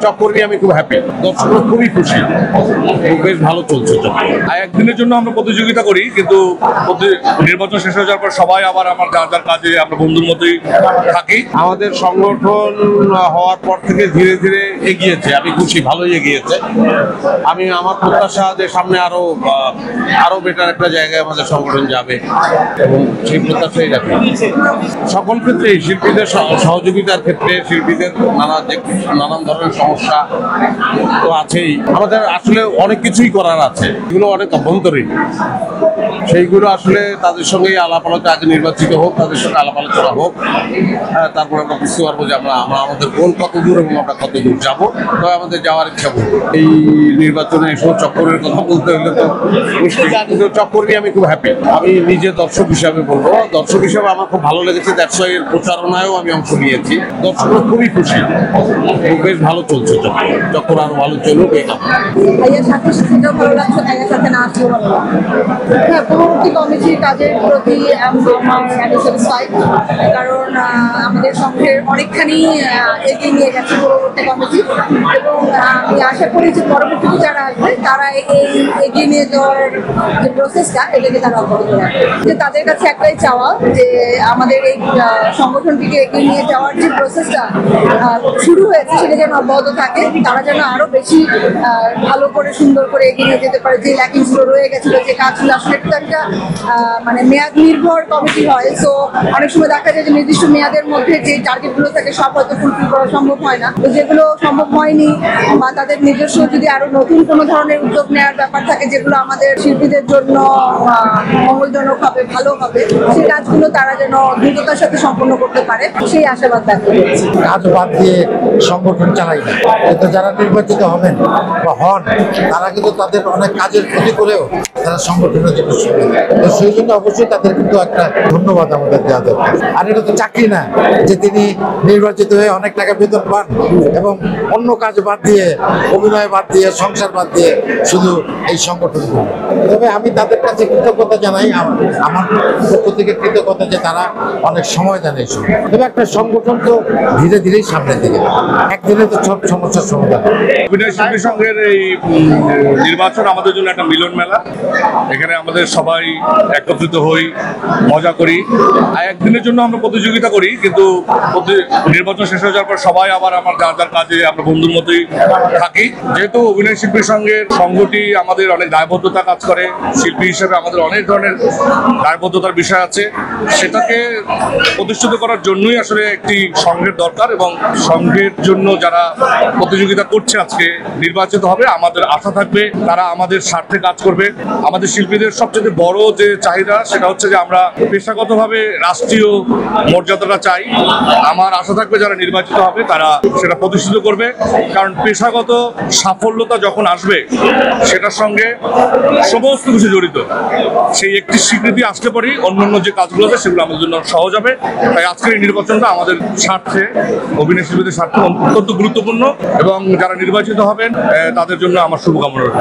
চক্কর নিয়ে আমি খুব হ্যাপি, দর্শকরা খুবই খুশি, বেশ ভালো চলছে। একদিনের জন্য আমরা প্রতিযোগিতা করি, কিন্তু নির্বাচন শেষ হয়ে যাওয়ার পর সবাই আবার আমার যার যার কাজে আমরা বন্ধুর মতোই থাকি। আমাদের সংগঠন হওয়ার পর থেকে ধীরে ধীরে এগিয়েছে, আমি খুশি, ভালোই এগিয়েছে। আমার প্রত্যাশা যে সামনে আরো বেটার একটা জায়গায় আমাদের সংগঠন যাবে এবং সেই প্রত্যাশাই রাখি। সকল ক্ষেত্রে শিল্পীদের সহযোগিতার ক্ষেত্রে শিল্পীদের নানান ধরনের সমস্যা তো আছেই। আমাদের আসলে অনেক কিছুই করার আছে, এগুলো অনেক অভ্যন্তরীণ, সেইগুলো আসলে তাদের সঙ্গেই আলাপ আলোচনা, আগে নির্বাচিত হোক, তাদের সঙ্গে আলাপ আলোচনা হোক, তারপর আমরা বুঝতে পারবো যে আমরা আমাদের গোল কত দূর এবং আমরা কত দূর যাবো। তবে আমাদের যাওয়ার ইচ্ছা করবো। এই নির্বাচনে এসব চক্করের কথা বলতে হলে তো মুশকিল, কিন্তু চক্কর নিয়ে আমি খুব হ্যাপি। আমি নিজে দর্শক হিসাবে বলবো, দর্শক হিসাবে আমার খুব ভালো লেগেছে। ব্যবসায়ীর প্রচারণায়ও আমি অংশ নিয়েছি, দর্শকরা খুবই খুশি, বেশ ভালো চলছে। চক্কর আরো ভালো চলুক এই কারণে। ভালো লাগছে, ভাইয়ের সাথে না আসলেও ভালো লাগছে। হ্যাঁ, পূর্ববর্তী কমিটির কাজের প্রতি কারণ আমাদের সংঘের অনেকখানি এগিয়ে নিয়ে গেছে পূর্ববর্তী কমিটি, এবং আমি আশা করি যে পরবর্তীতে যারা আসবে তারা এই এগিয়ে নিয়ে যাওয়ার যে প্রসেসটা, এটাকে তারা অব্যাহত রাখবে। যে তাদের কাছে একটাই চাওয়া যে আমাদের এই সংগঠনটিকে এগিয়ে নিয়ে যাওয়ার যে প্রসেসটা শুরু হয়েছে সেটা যেন অব্যাহত থাকে, তারা যেন আরো বেশি ভালো করে সুন্দর করে এগিয়ে নিয়ে যেতে পারে। যে ল্যাকিংসগুলো রয়ে গেছিলো, যে কাজগুলো আসলে একটু একটা মানে মেয়াদ নির্ভর কমিটি হয়, সো অনেক সময় দেখা যায় যে নির্দিষ্ট মেয়াদের মধ্যে যে টার্গেটগুলো থাকে সব হয়তো ফুলফিল করা সম্ভব হয় না। তো যেগুলো সম্ভব হয়নি বা তাদের নিজস্ব যদি আরো নতুন কোনো ধরনের উদ্যোগ নেওয়ার ব্যাপার থাকে যেগুলো আমাদের শিল্পীদের জন্য মঙ্গলজনক হবে, ভালো হবে, সেই কাজগুলো তারা যেন দ্রুততার সাথে সম্পন্ন করতে পারে, সেই আশাবাদ ব্যক্ত করছি। কাজ বাদ দিয়ে সংগঠন চালাই না, কিন্তু যারা নির্বাচিত হবেন বা হন তারা কিন্তু তাদের অনেক কাজের ক্ষতি করেও তারা সংগঠনের জন্য শুনবেন। তো সেই জন্য অবশ্যই তাদের কিন্তু একটা ধন্যবাদ আমাদের দেওয়া দরকার। আর এটা তো চাকরি না যে তিনি নির্বাচিত হয়ে অনেক টাকা বেতন পান এবং অন্য কাজ বাদ দিয়ে, অভিনয় বাদ দিয়ে, সংসার বাদ দিয়ে শুধু এই সংগঠন করবেন। তবে আমি তাদের কাছে কৃতজ্ঞতা জানাই, আমার পক্ষ থেকে কৃতজ্ঞতা যে তারা অনেক সময় দেন এই সময়। তবে একটা সংগঠন তো ধীরে ধীরেই সামনের দিকে, একদিনে তো সব সমস্যার সমাধান। অভিনয় শিল্পী সংঘের এই নির্বাচন আমাদের জন্য একটা মিলন মেলা। এখানে আমাদের সবাই একত্রিত হই, মজা করি। একদিনের জন্য আমরা প্রতিযোগিতা করি, কিন্তু নির্বাচন শেষ হয়ে যাওয়ার পর সবাই আবার আমার যার যার কাজে আমরা বন্ধুর মতোই থাকি। যেহেতু অভিনয় শিল্পী সংঘের সংগঠনটি আমাদের অনেক দায়বদ্ধতা কাজ করে, শিল্পী হিসেবে আমাদের অনেক ধরনের দায়বদ্ধতার বিষয় আছে, সেটাকে প্রতিষ্ঠিত করার জন্যই আসলে একটি সংঘের দরকার। এবং সংঘের জন্য যারা প্রতিযোগিতা করছে আজকে নির্বাচিত হবে, আমাদের আশা থাকবে তারা আমাদের স্বার্থে কাজ করবে। আমাদের শিল্পীদের সবচেয়ে বড় যে চাহিদা সেটা হচ্ছে যে আমরা পেশাগতভাবে রাষ্ট্রীয় মর্যাদাটা চাই। আমার আশা থাকবে যারা নির্বাচিত হবে তারা সেটা প্রতিষ্ঠিত করবে, কারণ পেশাগত সাফল্যতা যখন আসবে সেটার সঙ্গে সমস্ত কিছু জড়িত। সেই একটি স্বীকৃতি আসতে পারি অন্যান্য যে কাজগুলো আছে সেগুলো আমাদের জন্য সহজ হবে। তাই আজকের এই নির্বাচনটা আমাদের স্বার্থে, অভিনয় শিল্পীদের স্বার্থে অত্যন্ত গুরুত্বপূর্ণ, এবং যারা নির্বাচিত হবেন তাদের জন্য আমার শুভকামনা রইল।